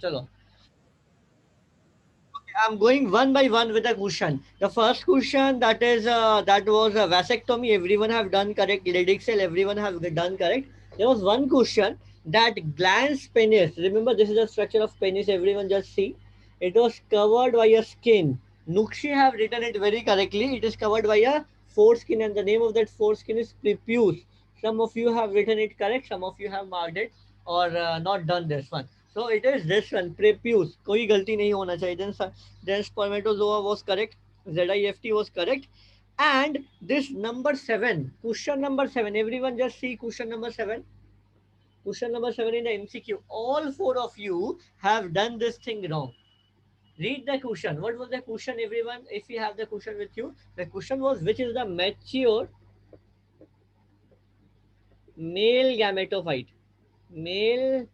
चलो, I'm going one by one with a question. The first question, that was a vasectomy. Everyone have done correct. Lytic cell, everyone have done correct. There was one question that glans penis. Remember, this is the structure of penis. Everyone just see. It was covered by a skin. Nukshi have written it very correctly. It is covered by a foreskin, and the name of that foreskin is prepuce. Some of you have written it correct. Some of you have marked it or not done this one. So it is this one, prepuce. कोई गलती नहीं होना चाहिए. Then spermatozoa was correct. ZIFT was correct. And this number 7, question number 7. Everyone just see question number 7. Question number 7 in the MCQ. All four of you have done this thing wrong. Read the question. What was the question, everyone? If you have the question with you, the question was, which is the mature male gametophyte? Male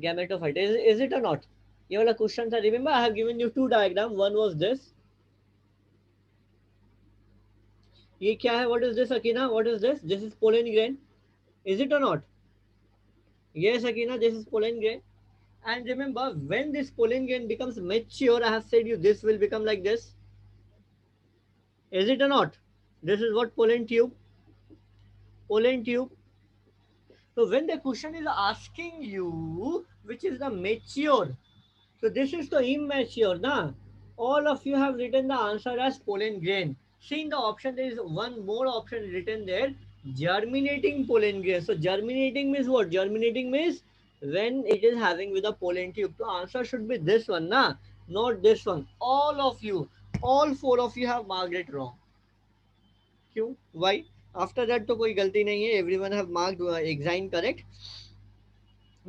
gametophyte. Is it or not? ये वाला question था. Remember, I have given you two diagrams. One was this. ये क्या है? What is this, Akina? What is this? This is pollen grain. Is it or not? Yes, Akina, this is pollen grain. And remember, when this pollen grain becomes mature, I have said you this will become like this. Is it or not? This is what pollen tube. Pollen tube. So when the question is asking you which is the mature, so this is the immature, na? All of you have written the answer as pollen grain. See in the option there is one more option written there, germinating pollen grain. So germinating means what? Germinating means when it is having with a pollen tube. So answer should be this one, na? Not this one. All four of you have marked it wrong. क्यों? Why? After that तो कोई गलती नहीं है. Everyone have marked exine correct.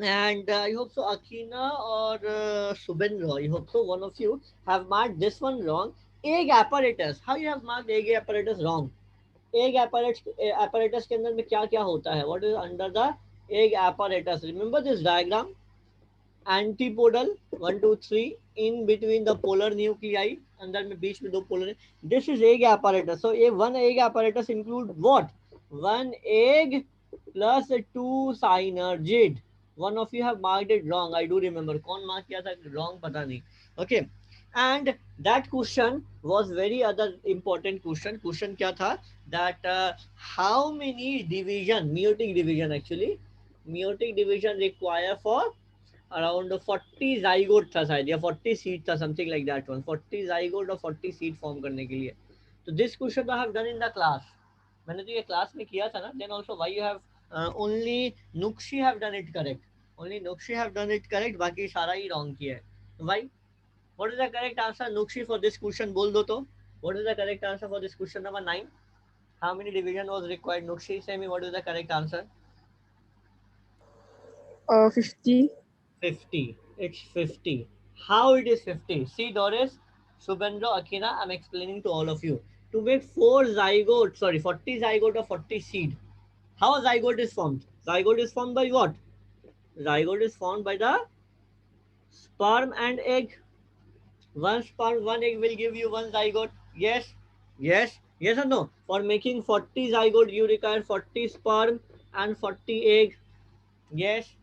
And I hope so, Akina or Subendra, I hope so, one of you have marked this one wrong. Egg apparatus. How you have marked egg apparatus wrong? Egg apparatus के अंदर में क्या क्या होता है? What is under the egg apparatus? Remember this diagram? Antipodal 1 2 3 in between the polar nuclei. अंदर में बीच में दो polar. This is egg apparatus. So one egg apparatus include what? One egg plus two synergid. One of you have marked it wrong. I do remember. कौन mark किया था wrong पता नहीं. Okay. And that question was very other important question. Question क्या था? That how many division, meiotic division actually, meiotic division require for around 40 zygote था शायद, या 40 सीट था, something like that one. 40 zygote और 40 सीट फॉर्म करने के लिए. तो this question I have done in the class. मैंने तो ये क्लास में किया था ना. Then also why you have only Nukshi have done it correct. Only Nukshi have done it correct, बाकी सारा ही रॉन्ग किया है. Why? What is the correct answer Nukshi for this question? बोल दो तो. What is the correct answer for this question number 9? How many division was required? Nukshi say me what is the correct answer? 50. 50. It's 50. How it is 50? See, Doris, Subendra, Akina, I'm explaining to all of you. To make 4 zygote, sorry, 40 zygote or 40 seed. How a zygote is formed? Zygote is formed by what? Zygote is formed by the sperm and egg. One sperm, one egg will give you one zygote. Yes? Yes? Yes or no? For making 40 zygote, you require 40 sperm and 40 egg. Yes,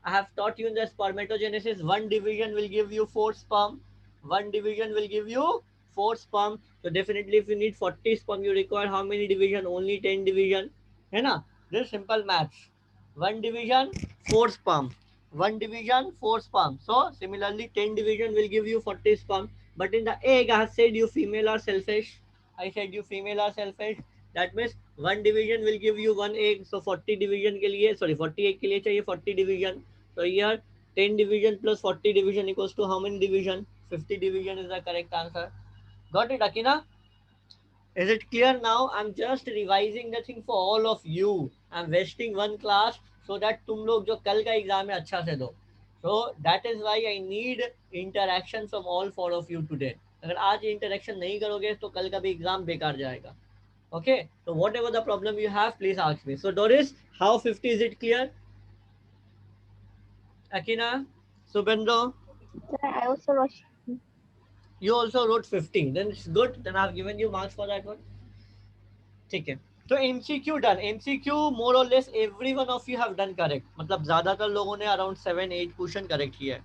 I have taught you in the spermatogenesis. One division will give you 4 sperm. One division will give you 4 sperm. So definitely, if you need 40 sperm, you require how many division? Only 10 division. है ना? This is simple maths. One division, 4 sperm. One division, 4 sperm. So similarly, 10 division will give you 40 sperm. But in the egg, I have said you female are selfish. I said you female are selfish. That means one division will give you one egg. So 40 division के लिए, sorry, 40 egg के लिए चाहिए 40 division. So here 10 division plus 40 division equals to how many division? 50 division is the correct answer. Got it, Akina? Is it clear now? I'm just revising the thing for all of you. I'm wasting one class so that तुम लोग जो कल का exam है अच्छा से दो. So that is why I need interaction from all four of you today. अगर आज interaction नहीं करोगे तो कल का भी एग्जाम बेकार जाएगा. Okay, so whatever the problem you have, please ask me. So Doris, how 50 is it clear? Akina, Subendra, I also wrote. you also wrote 50. Then it's good. Then I've given you marks for that one. ठीक है. तो MCQ done. MCQ मोर और less every one of you have done correct. मतलब ज्यादातर लोगों ने around 7-8 question correct किया है.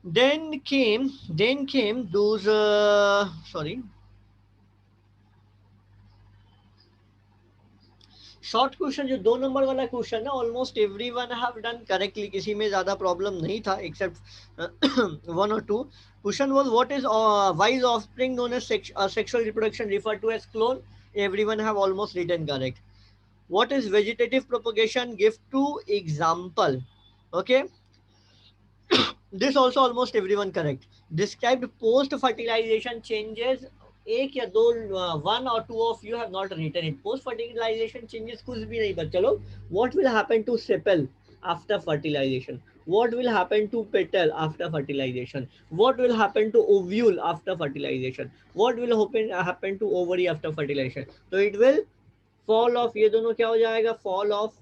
Then came those sorry, short question जो 2 नंबर वाला क्वेश्चन है, almost everyone have done correctly, किसी में ज्यादा प्रॉब्लम नहीं था एक्सेप्ट वन और two. Question was what is why is offspring known as sexual reproduction referred to as clone. Everyone have almost written correct. What is vegetative propagation? Give two example. Okay, this also almost everyone correct. Described post fertilization changes. एक या दो, one और two of you have not written it. Post fertilization changes कुछ भी नहीं, but चलो. What will happen to sepal after fertilization? What will happen to petal after fertilization? What will happen to ovule after fertilization? What will happen to ovary after fertilization? So it will fall off. ये दोनों क्या हो जाएगा? Fall off.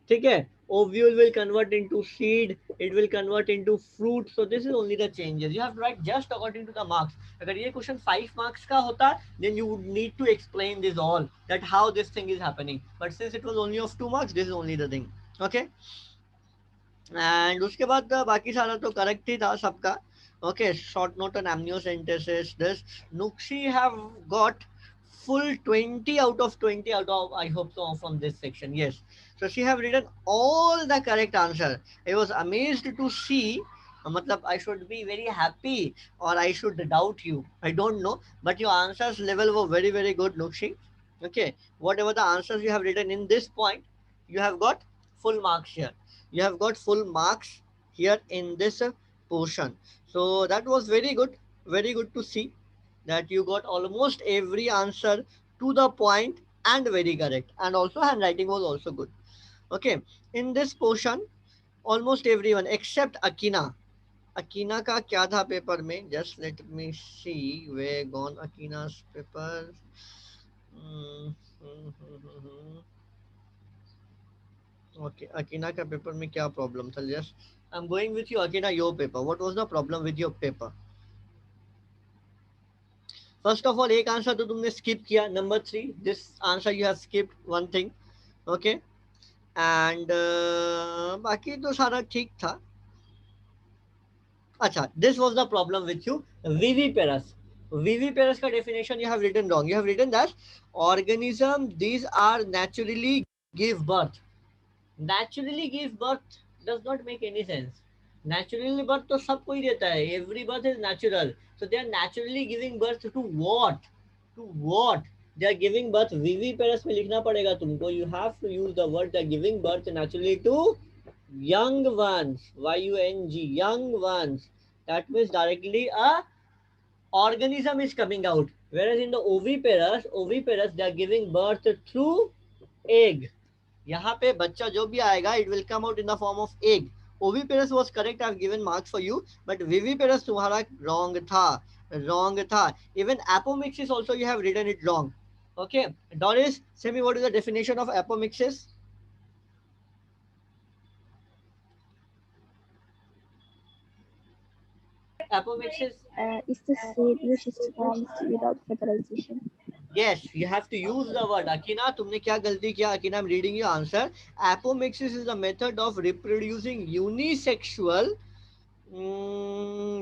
ठीक है. Ovule will convert into seed, it will convert into fruit. So this is only the changes. You have to write just according to the marks. अगर ये question 5 marks का होता, then you would need to explain this all, that how this thing is happening. But since it was only of 2 marks, this is only the thing. Okay. And उसके बाद बाकी सारा तो correct ही था सबका. Okay, short note on amniocentesis. This Nukshi have got full 20 out of 20 out of, I hope so, from this section. Yes. So she have written all the correct answer. I was amazed to see. Matlab, I should be very happy or I should doubt you. I don't know. But your answers level were very, very good, Nukshi. Okay. Whatever the answers you have written in this point, you have got full marks here. You have got full marks here in this portion. So that was very good to see that you got almost every answer to the point and very correct. And also handwriting was also good. Okay, in this portion, almost everyone except Akina. Akina का क्या था paper में? Just let me see where gone Akina's paper. Okay, Akina का paper में क्या problem था? Just I'm going with you, Akina, your paper. What was the problem with your paper? First of all एक answer तो तुमने skip किया, number 3. This answer you have skipped one thing. Okay. And बाकी तो सारा ठीक था. अच्छा, this was the problem with you. Viviparous. Viviparous का definition you have written wrong. You have written that organism these are naturally give birth. Naturally give birth does not make any sense. Naturally birth तो सबको ही देता है. Every birth is natural. So they are naturally giving birth to what? To what? They are giving birth. Viviparous में लिखना पड़ेगा तुमको. You have to use the word they are giving birth naturally to young ones. Y-U-N-G. Young ones. That means directly a organism is coming out. Whereas in the oviparous they are giving birth through egg. यहाँ पे बच्चा जो भी आएगा, it will come out in the form of egg. Oviparous was correct. I've given marks for you, but viviparous तुम्हारा wrong था. Even apomixis also you have written it wrong. Okay, Doris, tell me what is the definition of apomixis? Apomixis. It's the seed which is formed without fertilization. Yes, you have to use the word. Akina, तुमने क्या गलती किया? Akina, I'm reading your answer. Apomixis is the method of reproducing unisexual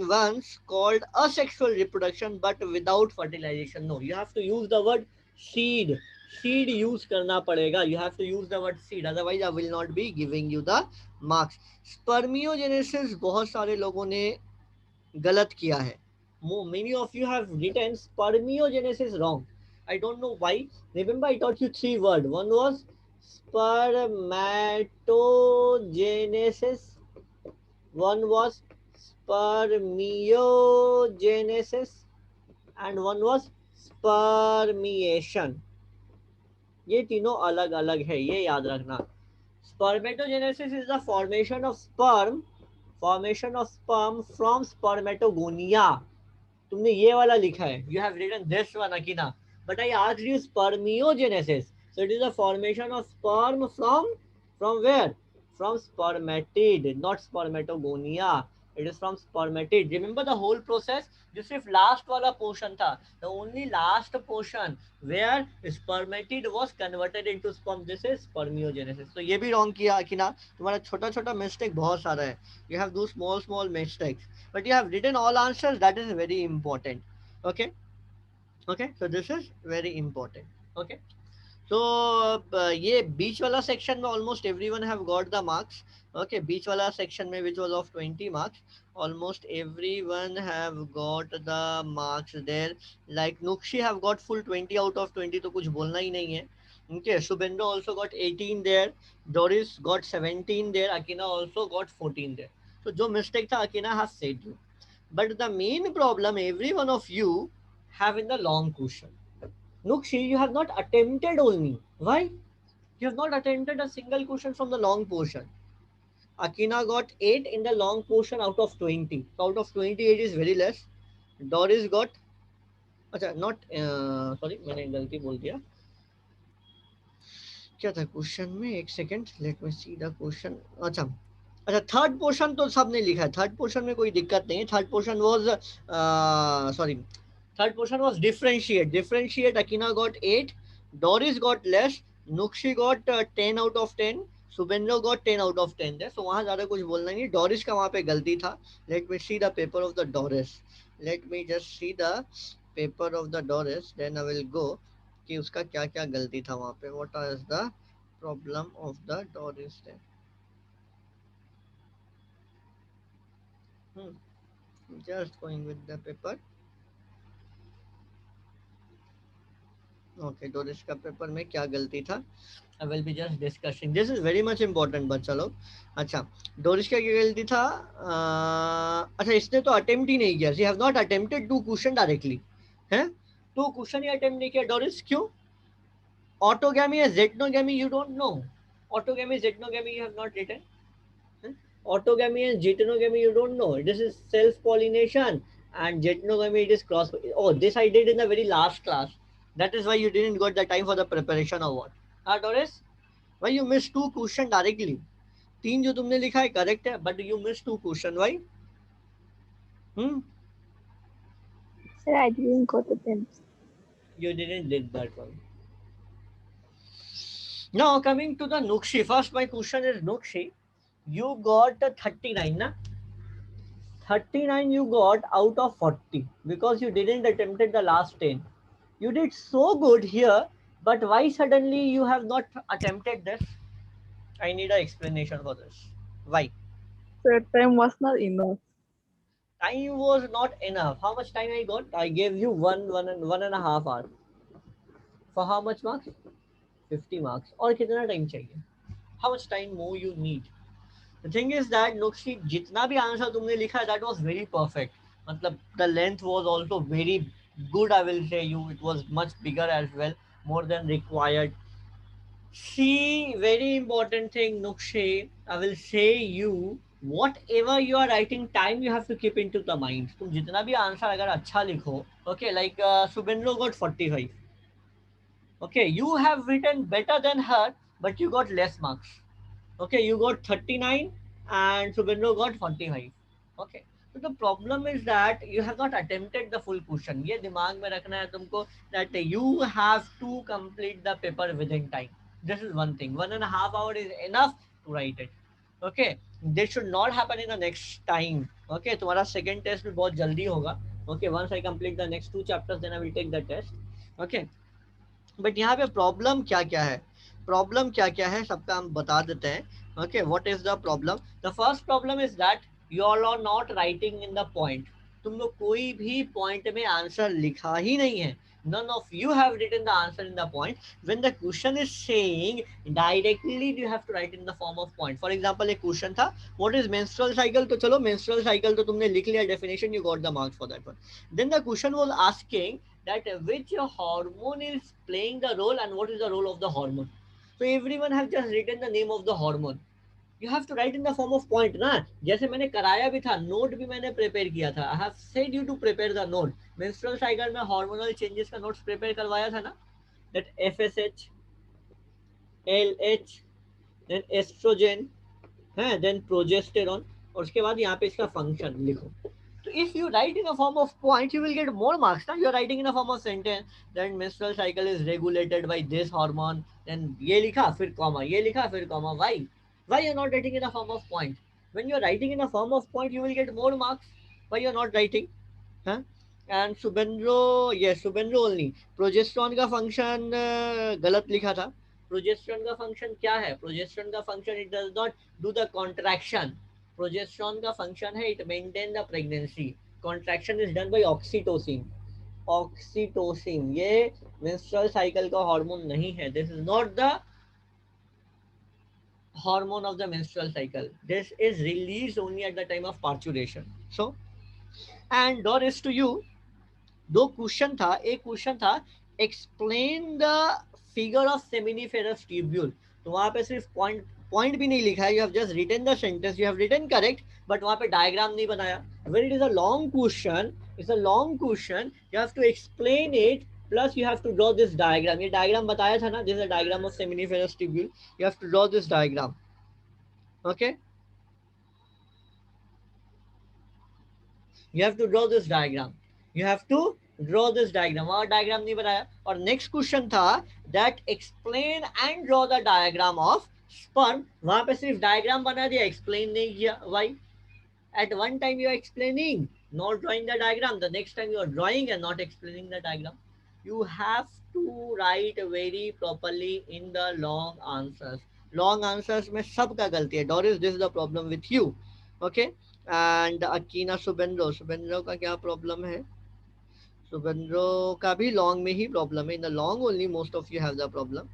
ones called asexual reproduction, but without fertilization. No, you have to use the word seed. Seed use करना पड़ेगा. You have to use the word seed. Otherwise, I will not be giving you the marks. Spermiogenesis बहुत सारे लोगों ने गलत किया है. Many of you have written spermiogenesis wrong. I don't know why. Remember, I taught you 3 words. One was spermatogenesis. One was spermiogenesis. And one was spermiation. ये तीनों अलग अलग है, ये याद रखना. Spermatogenesis is the formation of sperm from spermatogonia. तुमने ये वाला लिखा है. You have written this one, Akina. But I asked you spermiogenesis. So it is the formation of sperm from where? From spermatid, not spermatogonia. It is from spermatid. Remember the whole process? जो सिर्फ last वाला portion था, the only last portion where spermatid was converted into sperm, this is spermiogenesis. तो ये भी wrong किया कि ना, तुम्हारा छोटा छोटा मिस्टेक बहुत सारा है. You have do small mistakes, but you have written all answers. That is very important. Okay. Okay, so this is very important. Okay. So ये बीच वाला सेक्शन में almost everyone have got the marks. Okay, बीच वाला section में which was of 20 marks, almost everyone have got the marks there. Like Nukshi have got full 20 out of 20, तो कुछ बोलना ही नहीं है. Okay, Shubhendra also got 18 there, Doris got 17 there, Akina also got 14 there. तो जो मिस्टेक था Akina have said you, but the main problem every one of you have in the long question. Nukshi, you have not attempted only. Why? You have not attempted a single question from the long portion. Akina got 8 in the long portion out of 20. So out of 20, 8 is very less. Doris got, अच्छा not sorry, मैंने गलती बोल दिया. क्या था question में, एक second, late me see the question. अच्छा अच्छा, थर्ड पोर्शन तो सबने लिखा है, थर्ड पोर्शन में कोई दिक्कत नहीं है. Third portion was sorry, third portion was differentiate. Akina got 8, Doris got less, Nukshi got 10 out of 10, Subendra got 10 out of 10 there. So वहाँ ज़्यादा कुछ बोलना नहीं. डोरिस का वहाँ पे गलती था. Let me see the paper of the Doris. Let me just see the paper of the Doris, then I will go कि उसका क्या क्या गलती था वहाँ पे. What is the problem of the Doris there? Just going with the paper. Okay, Doris का paper में क्या गलती था, आई will be just discussing. This is very much important बच्चा लोग. अच्छा, डोरिस का क्या गलती था? अच्छा, इसने तो अटेम्प्ट ही नहीं किया. She have not attempted two question directly. है, तो क्वेश्चन ही अटेम्प्ट नहीं किया डोरिस. क्यों? ऑटोगैमी या geitonogamy you don't know. Autogamy geitonogamy you have not written. Autogamy and geitonogamy you don't know. This is self pollination, and geitonogamy it is cross. Oh, this I did in the very last class. That is why you didn't got the time for the preparation of what. हाँ Doris, why you missed two question directly? तीन जो तुमने लिखा है correct है, but you missed two question. Why? Sir, I didn't go to them. You didn't did that one. Now coming to the Nukshi. First my question is Nukshi. You got 39, na? 39 you got out of 40 because you didn't attempted the last 10. You did so good here, but why suddenly you have not attempted this? I need an explanation for this. Why? Sir, time was not enough. Time was not enough. How much time I got? I gave you one and a half hour. For how much marks? 50 marks. और कितना time चाहिए? How much time more you need? The thing is that Nukshi, जितना भी answer तुमने लिखा, that was very perfect. मतलब the length was also very good. I will say you, it was much bigger as well, more than required. See, very important thing, Nukshi. I will say you, whatever you are writing, time you have to keep into the mind. तुम जितना भी answer अगर अच्छा लिखो, okay, like Subendra got 45. Okay, you have written better than her, but you got less marks. Okay, you got 39 and Subendra got 45. Okay, so the problem is that you have not attempted the full question. ये दिमाग में रखना है तुमको that you have to complete the paper within time. This is one thing. 1.5 hours is enough to write it. Okay, this should not happen in the next time. Okay, तुम्हारा second test भी बहुत जल्दी होगा. Okay, once I complete the next two chapters, then I will take the test. Okay, but यहाँ पे problem क्या क्या है, प्रॉब्लम क्या क्या है सबका हम बता देते हैं. Okay, what is the problem? The first problem is that you are not writing in the point. तुम लोग कोई भी पॉइंट में आंसर लिखा ही नहीं है. none of you have written the answer in the point. When the question is saying directly you have to write in the form of point. For example, एक question था what is menstrual cycle, तो चलो menstrual cycle तो तुमने लिख लिया, definition you got the marks for that one. Then the question was asking that which hormone is playing the role and what is the role of the hormone. So everyone have just written the name of the hormone. You have to write in the form of point ना. जैसे मैंने कराया भी था, note भी मैंने prepare किया था. I have said you to prepare the note. Menstrual cycle में hormonal changes का notes prepare करवाया था ना. That FSH, LH, then estrogen, then progesterone. और उसके बाद यहाँ पे इसका फंक्शन लिखो. So if you write in a form of point, you will get more marks. Now you are writing in a form of sentence. Then menstrual cycle is regulated by this hormone. Then ये लिखा फिर comma, ये लिखा फिर comma. Why? Why you are not writing in a form of point? When you are writing in a form of point, you will get more marks. Why you are not writing? Huh? And Subendro, yes, Subendro only. Progesterone का function गलत लिखा था. Progesterone का function क्या है? Progesterone का function, it does not do the contraction. Progesterone का function है it maintain the pregnancy. Contraction is done by oxytocin. Oxytocin ये menstrual cycle का hormone नहीं है. This is not the hormone of the menstrual cycle. This is released only at the time of parturition. So, and Doris, to you, दो question था. एक question था explain the figure of seminiferous tubule. तो वहां पे सिर्फ point भी नहीं लिखा है. You have just written the sentence, you have written correct, but वहां पे डायग्राम नहीं बनाया. When it is a long question, it's a long question, you have to explain it plus you have to draw this diagram. ये diagram बताया था ना, this is a diagram of seminiferous tubule. You have to draw this diagram. Okay, you have to draw this diagram. You have to draw this diagram. और diagram नहीं बनाया. और next question था that explain and draw the diagram of sperm. वहां पे सिर्फ diagram बना दिया, एक्सप्लेन नहीं किया. Why? At one time you are explaining, not drawing the diagram. The next time you are drawing and not explaining the diagram. You have to write very properly in the long answers. Long answers में सबका गलती है. Doris, this is the problem with you. Okay? And Akina Subendro. Subendro का क्या problem है? Subendro का भी long में ही प्रॉब्लम है. In the long only most of you have the problem.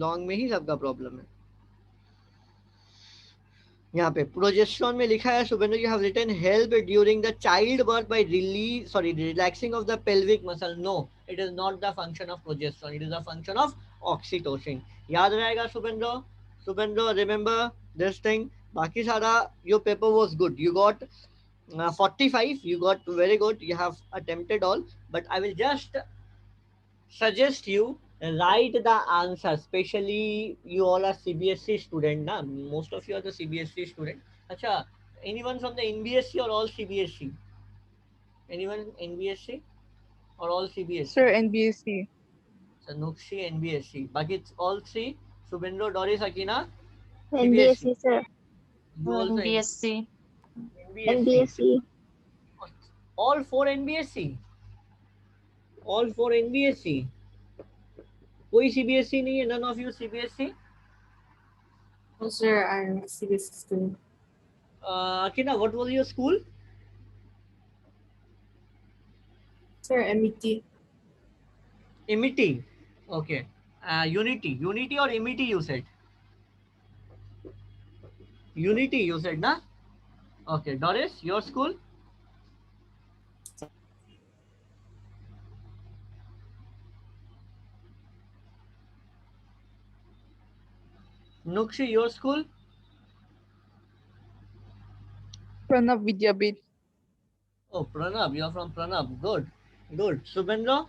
Long में ही सबका प्रॉब्लम है. यहाँ पे प्रोजेस्टेरोन में लिखा है Subendra, you have written help during the child birth by relaxing of the pelvic muscle. No, it is not the function of progesterone, it is the function of oxytocin. याद रहेगा Subendra. Subendra, remember this thing. बाकी सारा your paper was good. You got 45. You got very good. You have attempted all, but I will just suggest you write the answer. Especially you all are CBSE student na, most of you are the CBSE student. Acha, anyone from the NBSE or all CBSE? Anyone NBSE or all CBSE? Sir, NBSC. So Nukshi NBSE. Baki it's all three. Subendro, Doris, Akina NBSC, sir. You also NBSC. NBSC. All four NBSE. All four NBSE. कोई CBSE नहीं है? None of you CBSE? Oh, sir, I'm CBSE student. Akina, what was your school? Sir, MET. MET. Okay. Unity. Unity or MET you said? Unity you said, na? Okay. Doris, your school? Nukshi, your school? Pranav Vidyabit. Oh, Pranab, you are from Pranab. Good. Good. Subendra?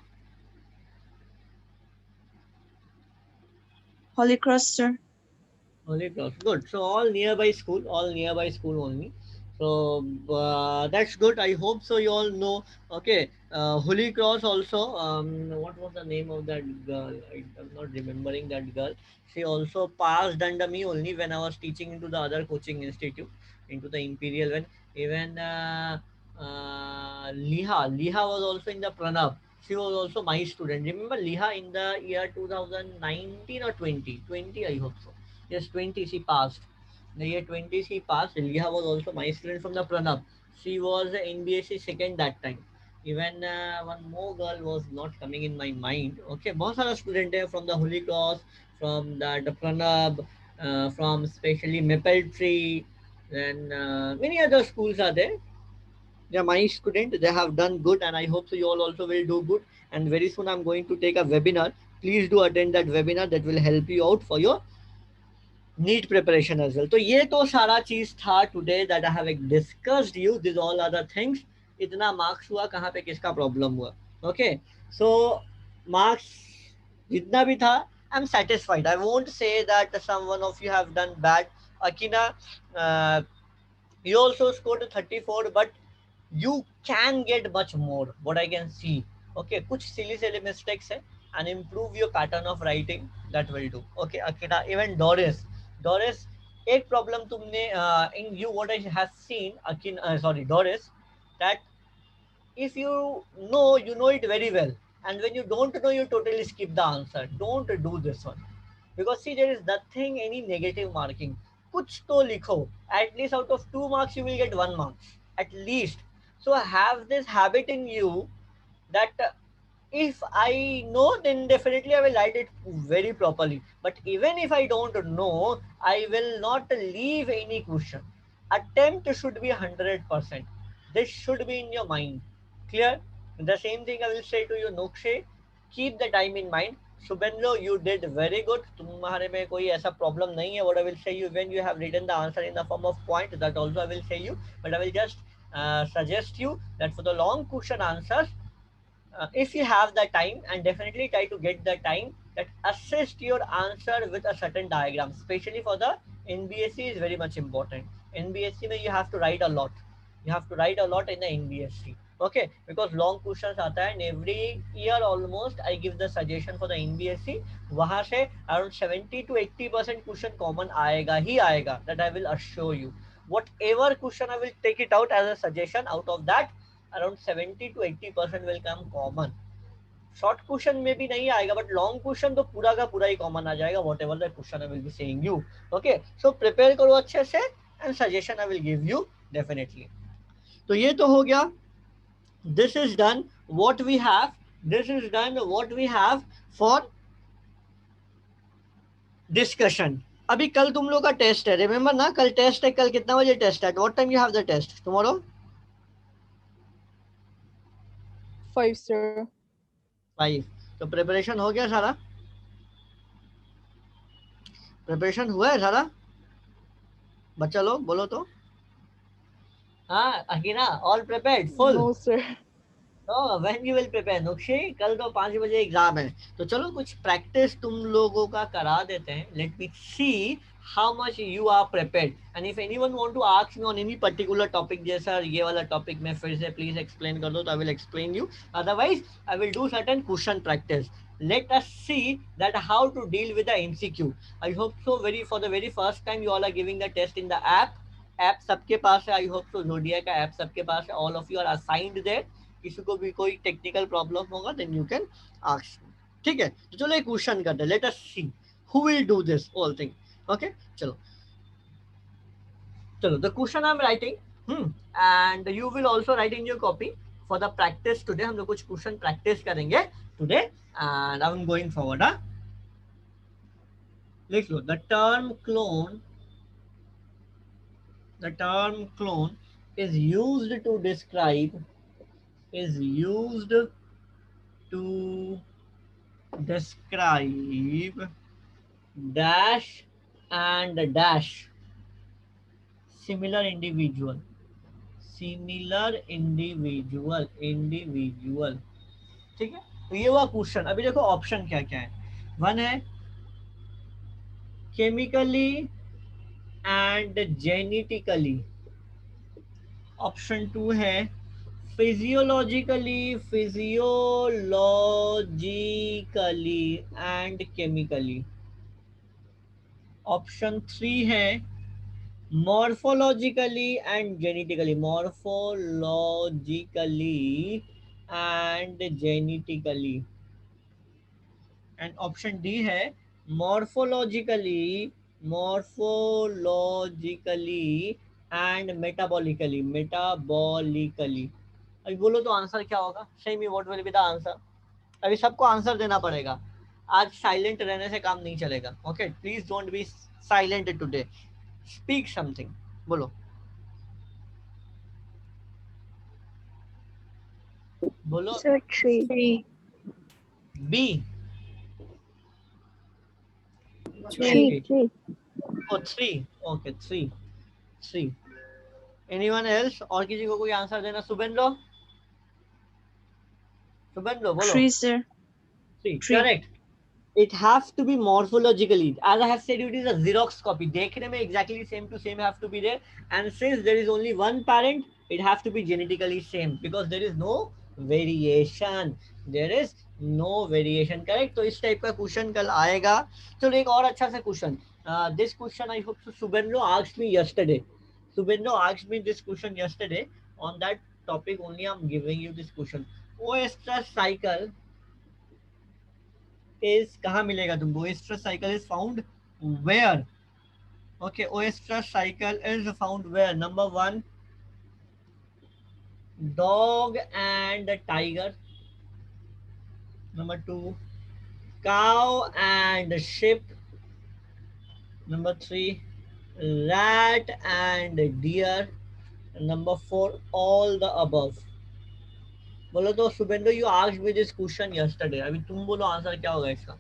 Holy Cross, sir. Holy Cross. Good. So all nearby school only. So that's good. I hope so. You all know. Okay. Holy Cross also. What was the name of that girl? I'm not remembering that girl. She also passed under me only when I was teaching into the other coaching institute, into the Imperial one. Even Liha was also in the Pranab. She was also my student. Remember Liha in the year 2019 or 20? I hope so. Yes, 20 she passed. The year 20 she passed. Liha was also my student from the Pranab. She was NBSC second that time. Even one more girl was not coming in my mind. Okay, बहुत सारा student है from the Holy Cross, from the Pranab, from especially Maple Tree, then many other schools are there. They are my student. They have done good, and I hope so you all also will do good. And very soon I'm going to take a webinar. Please do attend that webinar. That will help you out for your NEET preparation as well. तो ये तो सारा चीज था today that I have discussed you. This all other things. इतना marks हुआ, कहाँ पे किसका प्रॉब्लम हुआ. ओके, सो मार्क्स जितना भी था I'm satisfied. I won't say that some one of you have done bad. Akina, you also scored 34, but you can get much more. What I can see. Okay, कुछ silly mistakes है, and improve your pattern of writing. That will do. Okay, Akina, even Doris, एक problem तुमने in you what I have seen, Akina, sorry, Doris, that if you know it very well, and when you don't know, you totally skip the answer. Don't do this one, because see, there is nothing any negative marking. Kuch to likho. At least out of 2 marks you will get 1 mark at least. So have this habit in you that if I know, then definitely I will write it very properly. But even if I don't know, I will not leave any question. Attempt should be 100%. This should be in your mind. Clear? The same thing I will say to you, Nukshe. Keep the time in mind. Subhendu, you did very good. तुम्हारे में कोई ऐसा problem नहीं है. What I will say you, when you have written the answer in the form of point, that also I will say you. But I will just suggest you that for the long question answers, if you have the time, and definitely try to get the time, that assist your answer with a certain diagram, especially for the NBSC is very much important. NBSC mein you have to write a lot. You have to write a lot in the NBSC. Okay, because long questions aata hai, and every year almost I give the suggestion for the NBSC. वहाँ से around 70 to 80% question common आएगा ही आएगा. That I will assure you. Whatever question I will take it out as a suggestion. Out of that, around 70 to 80% will come common. Short question में भी नहीं आएगा, but long question तो पूरा का पूरा ही कॉमन आ जाएगा. Whatever the question I will be saying you. Okay, so prepare करो अच्छे से, and suggestion I will give you definitely. तो ये तो हो गया. This is done what we have. This is done what we have for discussion. अभी कल तुम लोग का टेस्ट है, रिमेम्बर ना, कल टेस्ट है. कल कितना बजे टेस्ट है? What time you have the test tomorrow? 5, sir. 5. तो प्रिपरेशन हो गया सारा? प्रिपरेशन हुआ है सारा? बच्चा लोग बोलो तो. हाँ Akina, all prepared full? No, sir. तो when you will prepare Nukshi? कल तो 5 बजे एग्जाम है, तो चलो कुछ प्रैक्टिस तुम लोगों का करा देते हैं. Let me see how much you are prepared, and if anyone want to ask me on any particular topic, जैसा ये वाला टॉपिक में फिर से प्लीज एक्सप्लेन कर दो, तो I will explain you. Otherwise I will do certain question practice. Let us see that how to deal with the MCQ. I hope so. For the very first time, you all are giving the test in the app. App सबके पास है. I hope so. Zodiac का app सबके पास है. All of you are assigned there. किसी को भी कोई technical problem होगा, then you can ask. ठीक है, तो चलो एक क्वेश्चन करते हैं. Let us see who will do this whole thing. Okay, चलो the question I'm writing, and you will also write in your copy for the practice today. हम लोग कुछ क्वेश्चन प्रैक्टिस करेंगे today, and I'm going forward. लिख लो. The term clone is used to describe dash and dash similar individual. ठीक है, तो ये हुआ क्वेश्चन. अभी देखो ऑप्शन क्या क्या है. 1 है केमिकली एंड जेनेटिकली. ऑप्शन 2 है फिजियोलॉजिकली एंड केमिकली. ऑप्शन 3 है morphologically and genetically. And option D है morphologically and metabolically. अभी बोलो तो आंसर क्या होगा? Say me what will be the answer. अभी सबको आंसर देना पड़ेगा. आज साइलेंट रहने से काम नहीं चलेगा. Okay, please don't be silent today. Speak something. बोलो बोलो. Sir, 3. 3. बी. 3. ओ 3. ओके 3. Anyone else? और किसी को कोई आंसर देना? सुबेंद्र बोलो. 3, sir. 3 3. Correct. It has to be morphologically. As I have said, it is a Xerox copy. देखने में exactly same to same have to be there. And since there is only one parent, it has to be genetically same because there is no variation. There is no variation. Correct? तो इस type का question कल आएगा. चलो एक और अच्छा सा question. This question I hope so Subhendu asked me yesterday. Subhendu asked me this question yesterday. On that topic only I'm giving you this question. OS cycle is कहाँ मिलेगा तुमको? Oestrus cycle is found where? Okay, Oestrus cycle is found where? Number one, dog and tiger. Number two, cow and sheep. Number three, rat and deer. And number four, all the above. बोलो तो Suvendu, you asked me this question yesterday. अभी तुम बोलो answer क्या होगा इसका?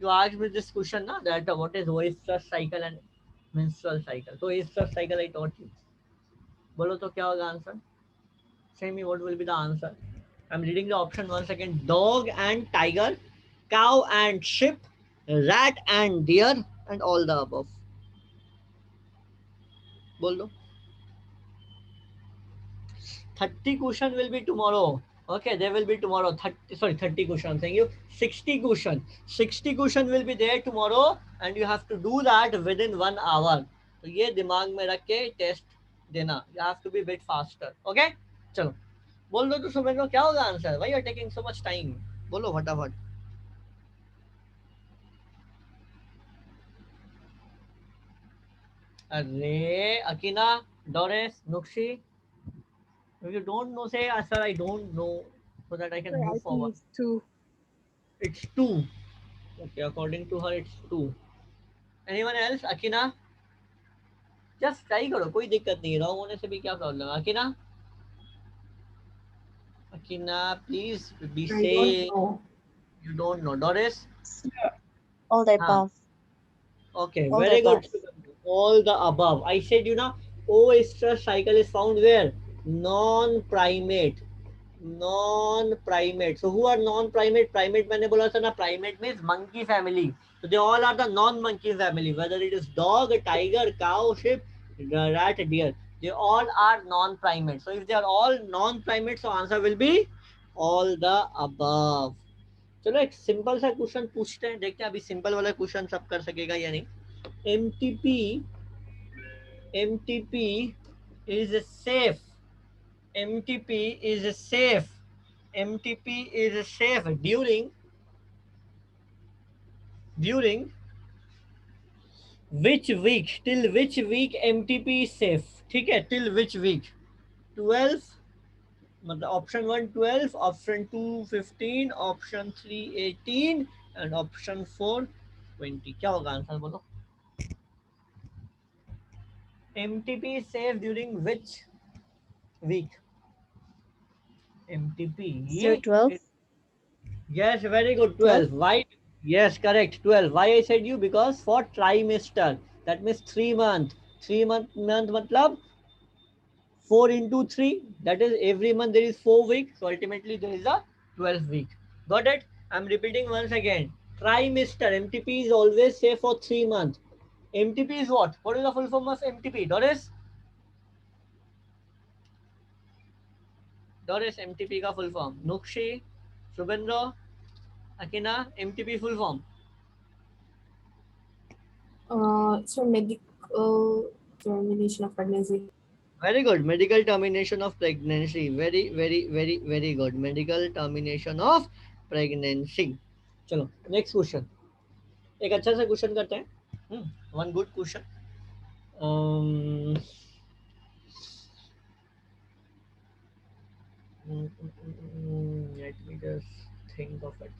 You asked me this question ना, that what is Oestrus cycle and menstrual cycle. So Oestrus cycle I taught you. बोलो तो क्या होगा answer? Say me what will be the answer. I'm reading the option once again. Dog and tiger, cow and sheep, rat and deer, and all the above. बोल दो. 30 question will be tomorrow. Okay, there will be tomorrow 30 question. I'm saying you 60 question. 60 question will be there tomorrow and you have to do that within 1 hour. तो ये दिमाग में रख के test देना. You have to be a bit faster. Okay? चलो. बोल दो तो समझ लो क्या होगा answer. Why you are taking so much time? बोलो फटाफट. अरे Akina, डोरेस, नुक्शी. If you don't know, say, sir, I don't know, so that I can Sir, I move think forward. it's 2. It's two. Okay, according to her, it's two. Anyone else? Akina? Just try करो, कोई दिक्कत नहीं. Wrong होने से भी क्या problem है? Akina? Akina, please be I don't safe. know. You don't know. Doris? All the Huh. above. Okay, All the very good. above. All the above. I said, O-stress cycle is found where? Non-primate. Non-primate. So who are non-primate? Primate मैंने बोला था ना, primate means monkey family. So they all are the non-monkey family. Whether it is dog, tiger, cow, sheep, rat, deer. They all are non-primate. So if they are all non-primate, so answer will be all the above. चलो एक simple सा question पूछते हैं, देखते हैं अभी simple वाला question सब कर सकेगा या नहीं. MTP MTP is safe. MTP is safe. MTP is safe during which week? Till which week MTP is safe? ठीक है, till which week? 12, मतलब option 1 12, option 2 15, option 3 18 and option 4 20. क्या होगा आंसर बोलो. MTP is safe during which week? MTP. Sir, 12. Yes, very good. 12. 12. Why? Yes, correct. 12. Why I said you? Because for trimester, that means 3 month. 3 month matlab 4 into 3. That is every month there is 4 weeks. So ultimately there is a 12 week. Got it? I'm repeating once again. Trimester. MTP is always safe for 3 months. MTP is what? What is the full form of MTP? Doris? Doris, MTP का full form. Nukshi, Subhendra, Akina, MTP full form. So medical termination of pregnancy. Very good. Medical termination of pregnancy. Very, very, very, very good. Medical termination of pregnancy. चलो next question. एक अच्छा सा question करते हैं. One good question. Let me just think of it.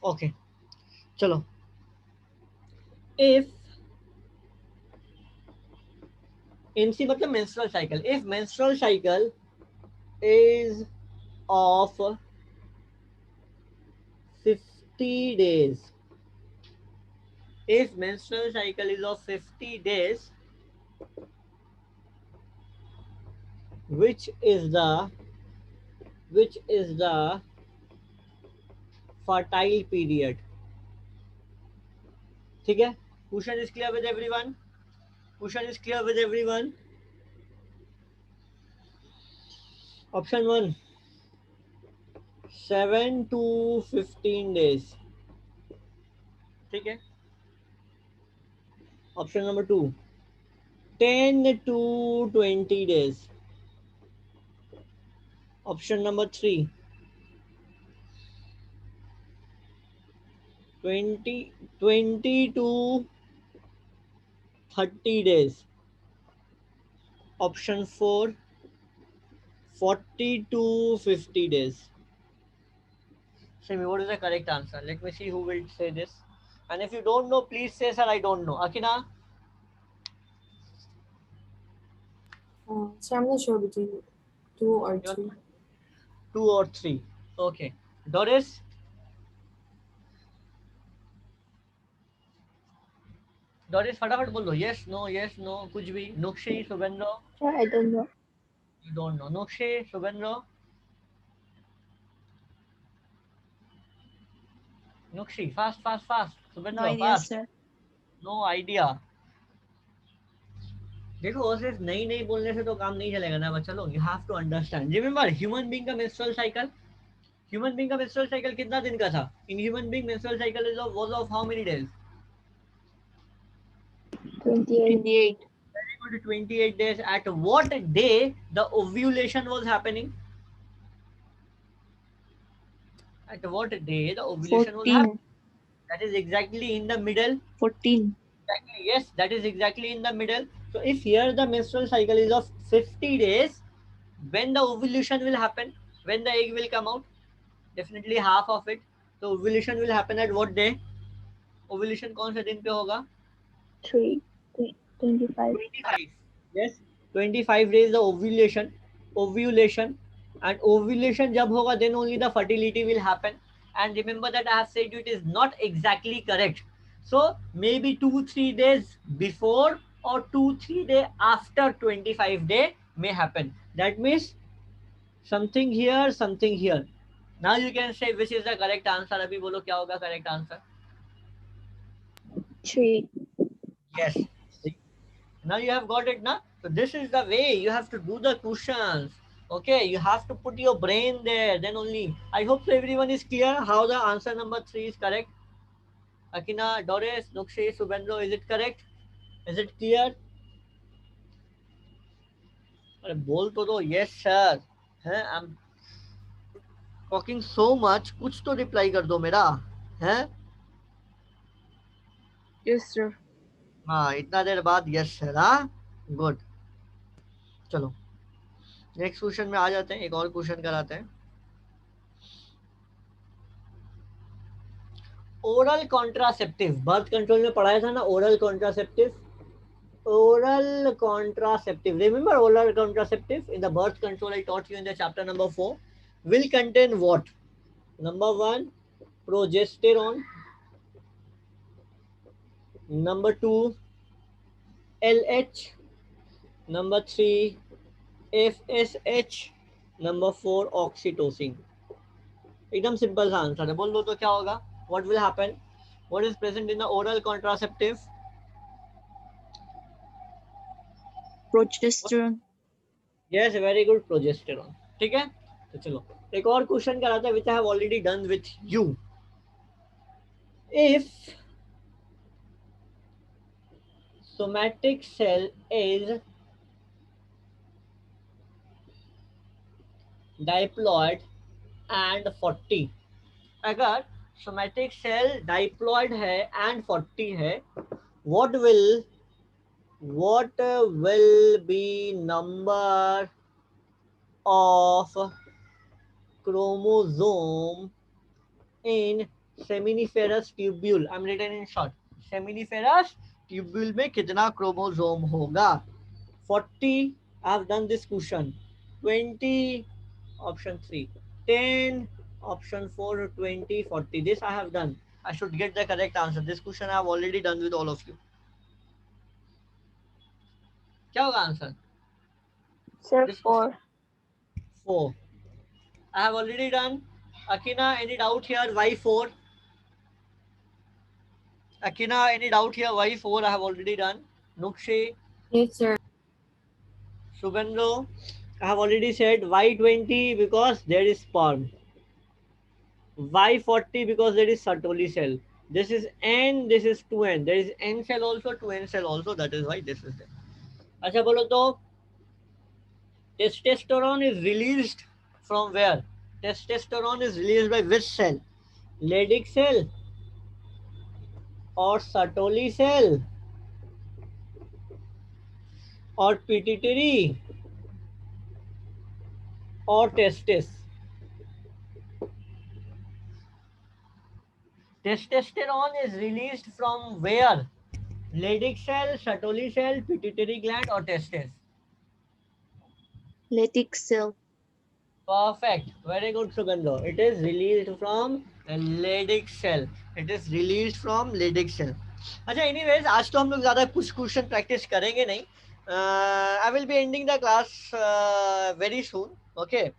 Okay. चलो. If MC मतलब menstrual cycle. If menstrual cycle is of 50 days. If menstrual cycle is of 50 days, which is the fertile period. ठीक है, question is clear with everyone? Question is clear with everyone? Option 1 7 to 15 days. ठीक है. Option number 2 10 to 20 days. Option number 3 20 to 30 days. Option 4 40 to 50 days. Simi, what is the correct answer? Let me see who will say this. And if you don't know, please say, sir, I don't know. Akina? So I'm not sure between 2 or You're 3. 2 or 3. Okay. Doris? Doris, फटाफट बोल दो. Yes, no, कुछ भी. Nukshi, Subendra? I don't know. You don't know. Nukshi, Subendra? Nukshi, fast. Subendra, No idea, fast. sir. No idea. देखो सिर्फ नहीं बोलने से तो काम नहीं चलेगा ना बच्चा लोग. You have to understand. Remember human being का मेंस्ट्रुअल साइकिल कितना दिन का था? In human being menstrual cycle is of how many days? 28. 28. Very good, 28 days. At what day the ovulation was happening? At what day the ovulation was happening? 14. That is exactly in the middle. 14. Exactly, yes, that is exactly in the middle. So if here the menstrual cycle is of 50 days, when the ovulation will happen, when the egg will come out, definitely half of it. So ovulation will happen at what day? Ovulation कौन से दिन पे होगा? 3. 25. 25. Yes, 25 days the ovulation, and ovulation जब होगा then only the fertility will happen. And remember that I have said you it is not exactly correct. So maybe 2-3 days before or 2-3 days after 25 day may happen. That means something here. Now you can say which is the correct answer. अभी बोलो क्या होगा correct answer? 3. Yes. Now you have got it, na? So this is the way you have to do the questions. Okay, you have to put your brain there. Then only. I hope so everyone is clear how the answer number 3 is correct. Akina, Doris, Nukshi, Subendro, is it correct? Is it clear? अरे बोल तो दो. Yes sir. हैं? I'm talking so much. कुछ तो reply कर दो मेरा. हैं? Yes, sir. हाँ इतना देर बाद yes sir. हाँ? Good. चलो नेक्स्ट क्वेश्चन में आ जाते हैं. एक और क्वेश्चन कराते हैं. ओरल कॉन्ट्रासेप्टिव बर्थ कंट्रोल में पढ़ाया था ना. Oral contraceptive remember oral contraceptive in the birth control I taught you in the chapter number 4 will contain what? Number 1 progesterone, number 2 LH, number 3 FSH, number 4 oxytocin. एकदम simple सा answer है. बोल दो तो क्या होगा? What will happen? What is present in the oral contraceptive? Progesterone. Yes, very good, progesterone. ठीक है. तो चलो एक और क्वेश्चन कराते हैं which I have already done with you. If somatic cell is diploid and 40, अगर somatic cell diploid है and 40 है, what will be number of chromosome in seminiferous tubule? I'm written in short. Seminiferous tubule में कितना chromosome होगा? 40, I've done this question. 20, option 3. 10, option 4. 20, 40. This I have done. I should get the correct answer. This question I have already done with all of you. क्या होगा answer? Sir, This 4. 4. I have already done. Akina, any doubt here? Why 4? Akina, any doubt here? Why 4? I have already done. Nukshi, Yes, sir. Sugandho, I have already said. Why 20? Because there is sperm. Why 40? Because there is Sertoli cell. This is N, this is 2N. There is N cell also, 2N cell also. That is why this is there. अच्छा बोलो तो testosterone is released from where? Testosterone is released by which cell? Leydig cell or Sertoli cell or pituitary or testis? Testosterone is released from where? Leydig cell, Sertoli cell, pituitary gland or testis? Leydig cell. Perfect. Very good, Sugandho. It is released from Leydig cell. It is released from Leydig cell. अच्छा, anyways, आज तो हम लोग ज़्यादा कुछ question practice करेंगे नहीं. I will be ending the class very soon. Okay.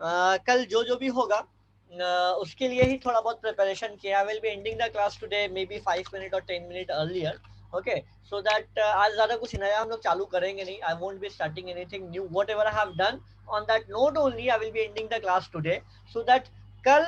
कल जो जो भी होगा उसके लिए ही थोड़ा बहुत प्रिपरेशन किया. I will be ending the class today maybe 5 minutes or 10 minutes earlier. Okay, so that आज ज़्यादा कुछ नया हम लोग चालू करेंगे नहीं. I won't be starting anything new. Whatever I have done on that note only I will be ending the class today, so that कल